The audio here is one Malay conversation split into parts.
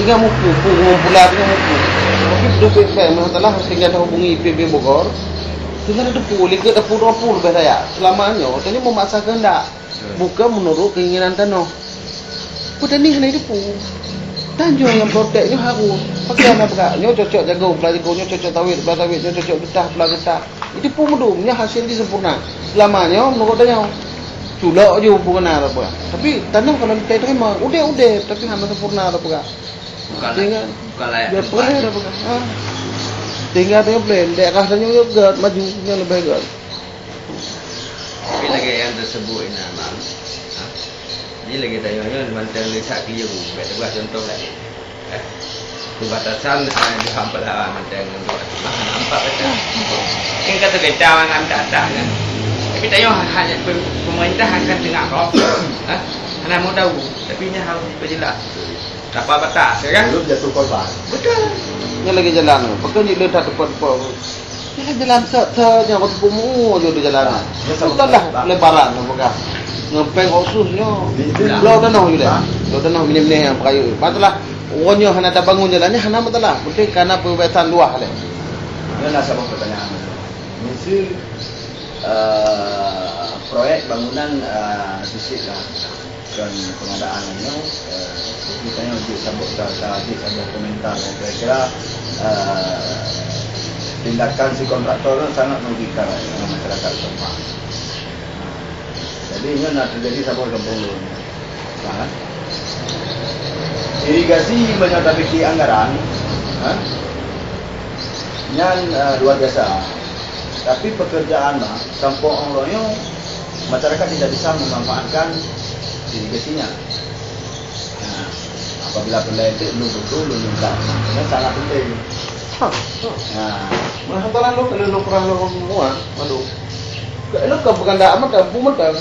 tinggal muku, pula tinggal muku. Tapi dupik masalah tinggal hubungi IPB Bogor. Tinggal ada pulih ke dapur lebih saya. Selamanya, tadi memaksa kehendak. Bukan menurut keinginan tanah. Pada ni hanya depu. Tanjung yang proteknya harus. Pakai apa enggak? Nyo cocok jago, belajarnya cocok tawit, nyo cocok getah, getah. Itu pun mudumnya hasil di sempurna. Selamanya menurut dia culak je bukan apa. Tapi tanah kalau kita terima, udah, tapi hanya sempurna apa enggak. Bukan layak. Dia boleh apa enggak? Tinggal dia plan, dia rasanya juga majunya lebih bagus. Tapi lagi yang tersebut ini aman. Ini lagi tanya-tanya mantan lihat dia bu, buat contoh lagi. Batasan di hampir lah mantan untuk nampak betul. Kan kata beda dengan tak kan. Tapi tanya hanya pemerintah akan dengar kok. Hanya mau tahu, tapi ini harus diperjelas. Apa batas, ya kan? Belum jatuh korban. Betul. Ini lagi jalan, pakai ni letak depan. Ini jalan yang waktu pemu je di jalan. Entahlah lebaran apa ngepeng khususnya. Lo tanah juga. Lo tanah minim-minim yang kayu. Patutlah orangnya hana tak bangun jalannya hana matalah. Penting karena pembebasan luah le. Ini nak sama pertanyaan. Mesti proyek bangunan fisik lah dan pengadaannya misalnya untuk sabuk tadi ada komentar kira-kira tindakan si kontraktor sangat merugikan masyarakat setempat. Jadi ini nak terjadi sabuk kampung dulu. Irigasi menyatakan anggaran, yang luar biasa. Tapi pekerjaan kampung Onglonyo masyarakat tidak bisa memanfaatkan irigasinya. Nah, apabila pendaya itu belum betul, belum lengkap, ini sangat penting. Nah, hantaran lo kalau lo pernah lo semua, malu. Lo ke berganda amat kampung mereka.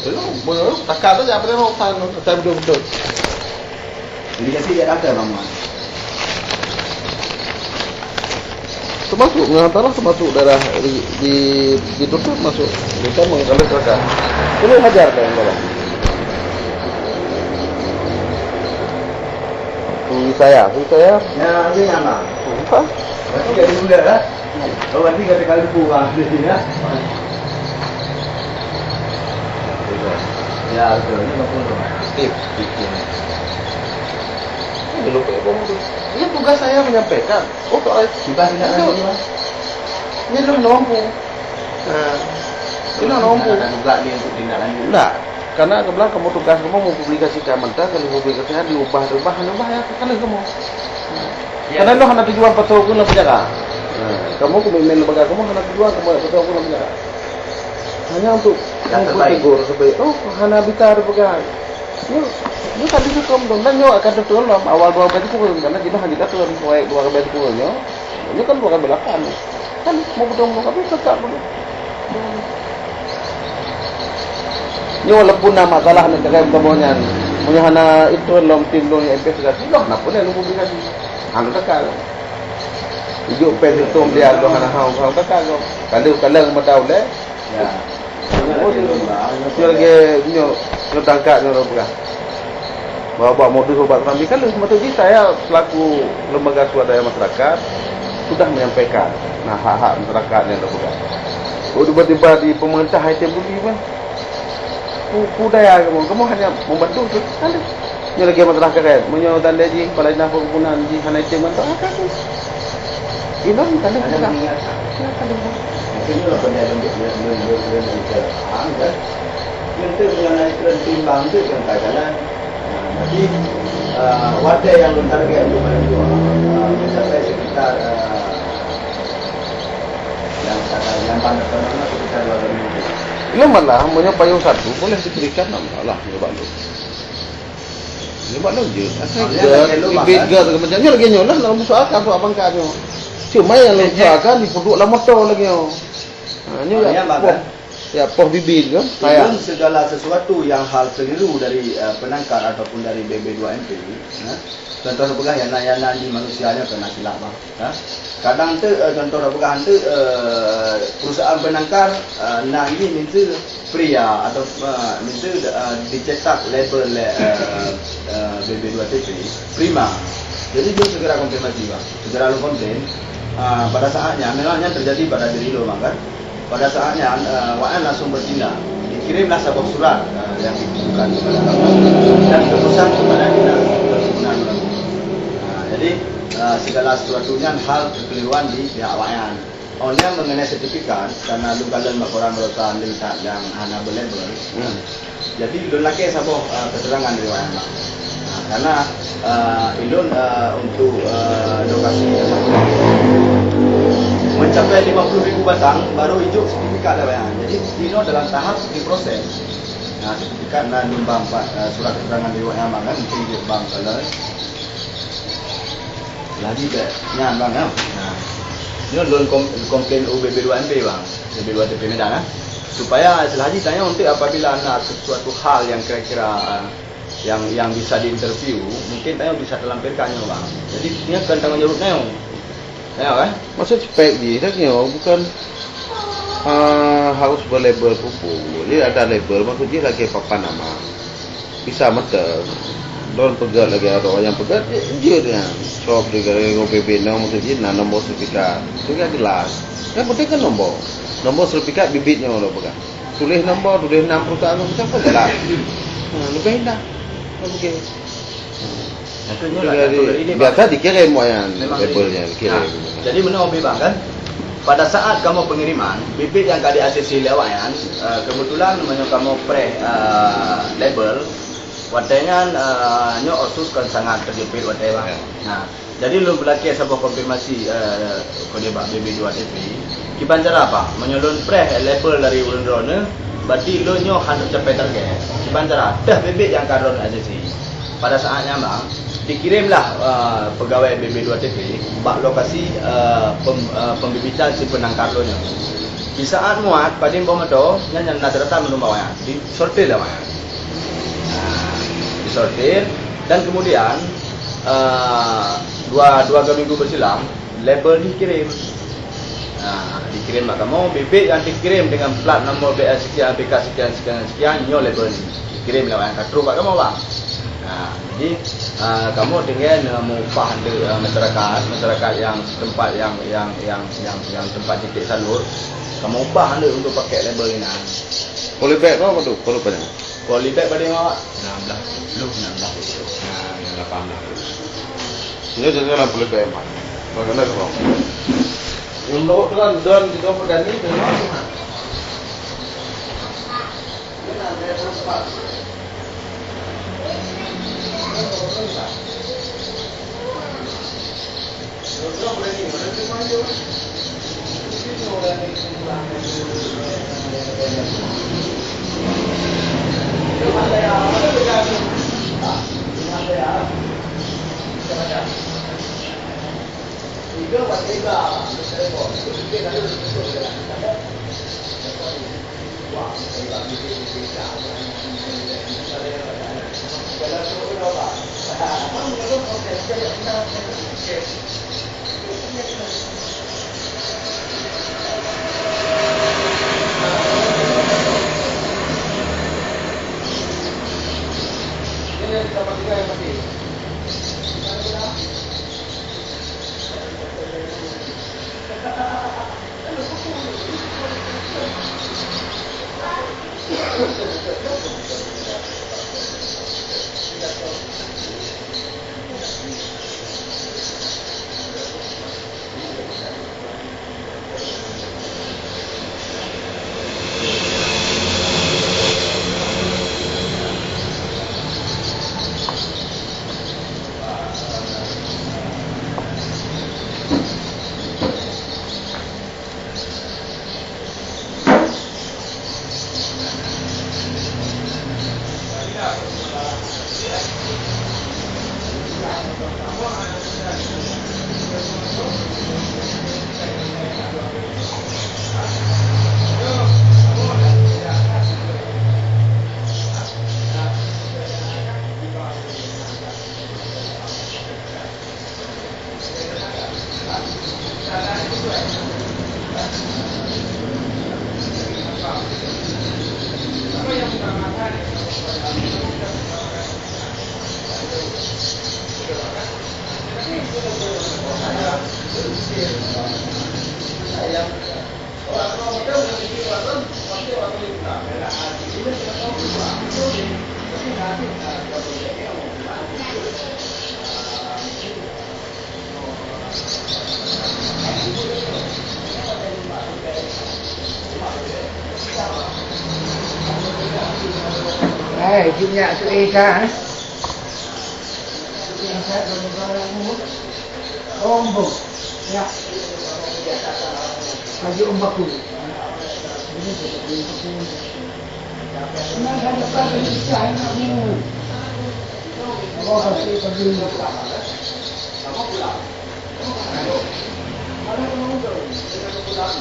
Lo takkan tu apa dia mau tan, tak betul. Irigasi dia ada bang. Termasuk termasuk daerah ditutup masuk kita mengambil seraka. Perlu hajar kan dalam. Saya. Ya, ini apa? Apa? Berarti jadi muda lah. Oh, berarti kata kali buang di sini ya. Ya, betul. Ini betul. Tip. Belum tu. Ini tugas saya menyampaikan. Oh, soal Kita tidak lagi mas. ini adalah nompu. Ini nompu. Juga ni untuk tindak lanjut. Enggak. Karena kebelah kamu tugas kamu mau publikasikan mentah, kalau publikasinya diubah ya kalau kamu. Karena lo hendak tujuan patau pun penjara. Kamu komitmen lembaga kamu hendak tujuan kamu patau pun penjara. Hanya untuk tegur supaya hana bitar pegang. Ini tadi tu kamu dan nyo akan tertuan dalam awal 2 kali pukul karena kita hanya tertuan proyek 2 kali pukulnya. Ini kan 2 kali belakang. Kan mau betul tapi tetap betul. Nyo walaupun nama masalah nak terkait temuannya, punya hana itu dalam tim lo yang investigasi, loh, kenapa ni lu publikasi? Hana takal. Ijuk pen itu dia lo hana hau takal lo. Kalau tahu le, Ya. Dia lagi nyo tangkap nyo apa? Bawa modus obat kami kan maksudnya saya selaku lembaga swadaya masyarakat sudah menyampaikan hak-hak masyarakat yang terbuka. Oh tiba-tiba di pemerintah item beli kan. Budaya kamu hanya membantu tu. Ni lagi masyarakat kan. Menyo tanda ji kepala dinas perkebunan ji hana item bantu kan. Ini tanda kan. Ini lah benda yang kita angkat. Yang tu mengenai timbang tu yang tak jalan. Jadi wadah yang target untuk menjual mencapai sekitar yang pada tahun sekitar 2 Ini malah punya payung satu boleh diberikan Allah nyoba lu. Nyoba lu je. Bega kemudian lagi nyolah dalam soal kan soal bangkanya. Cuma yang lain akan dipuduk lah motor lagi. Ini ya. Ya poh bibit kan Even kayak segala sesuatu yang hal keliru dari penangkar ataupun dari BB2MP, contoh pegah yang di manusianya kena silap bang. Kadang tu contoh pegah tu perusahaan penangkar ini minta pria atau minta dicetak label BB2TP prima. Jadi dia segera konfirmasi bang, segera lu komplain. Pada saatnya memangnya terjadi pada diri lo bang kan. Pada saatnya WN langsung bertindak, dikirimlah sebuah surat yang ditujukan kepada kamu dan keputusan kepada dinas perkebunan Lampung. Jadi segala sesuatunya hal kekeliruan di pihak WN. Onnya mengenai sertifikat karena lu kalian laporan merupakan lihat yang hana berlabel. Jadi ilun lagi sebuah keterangan dari WN. Karena ilun untuk lokasi mencapai 50.000 batang baru hijau sertifikat dah bayang. Jadi Dino dalam tahap diproses. Sertifikat dan numbang surat keterangan dari WA kan mungkin dia bang kalau lagi dah nyan bang ya. Dino belum komplain UBB2MP bang, UBB2TP Medan supaya selagi tanya untuk apabila ada sesuatu hal yang kira-kira yang bisa diinterview, mungkin tanya bisa terlampirkannya bang. Jadi ini akan tanggung jawabnya. Ya kan? Maksud spek dia tak bukan harus berlabel pupuk. Dia ada label maksud dia lagi papan nama. Bisa mata. Don pegat lagi ada orang yang pegat dia shop juga OPB maksud dia nombor sertifikat. Itu kan jelas. Yang penting kan nombor. Nombor sertifikat bibitnya orang pegat. Tulis nombor, tulis 6 perusahaan macam apa jelas. Lebih indah. Okey. Biasa dikirim yang labelnya dikirim. Jadi benar Om Bang kan? Pada saat kamu pengiriman, bibit yang kadi ACC lewayan, kebetulan kamu pre label, watenya nyo osus kan sangat terjepit watenya bang. Nah, jadi lu berlaku sebuah konfirmasi kode bang BB2TP. Kiban cara apa? Menyelun pre label dari ulun drone, berarti lu nyo hendak capai target. Kiban cara dah bibit yang kadron ACC. Pada saatnya bang, dikirimlah pegawai BB2TP bak lokasi pembibitan si penangkar lo nya. Di saat muat pada pemedo nyanyi nada menumbawanya disortir lah maya. Disortir dan kemudian dua minggu berselang label dikirim. Dikirim maka mau bibit yang dikirim dengan plat nomor BA sekian BK sekian nyo label ni dikirim lah yang katru pak kamu bang. Jadi kamu dengan mengupah masyarakat yang tempat yang tempat titik salur, kamu ubah anda untuk pakai label ini. Polybag apa tu? Polybag. Polybag pada awak 16. Lu 16. Yang 18. Ini jangan polybag mah. Bagaimana kau? Untuk tuan don di kau pedani dengan mana? Đây, chim nhạ chữ E ca đấy. Om bu. Ya. Lagi om baku. Ini seperti itu. Nah, ada apa ini saya kamu. Oh, pasti pergi. Kamu pulang. Kalau kamu pulang,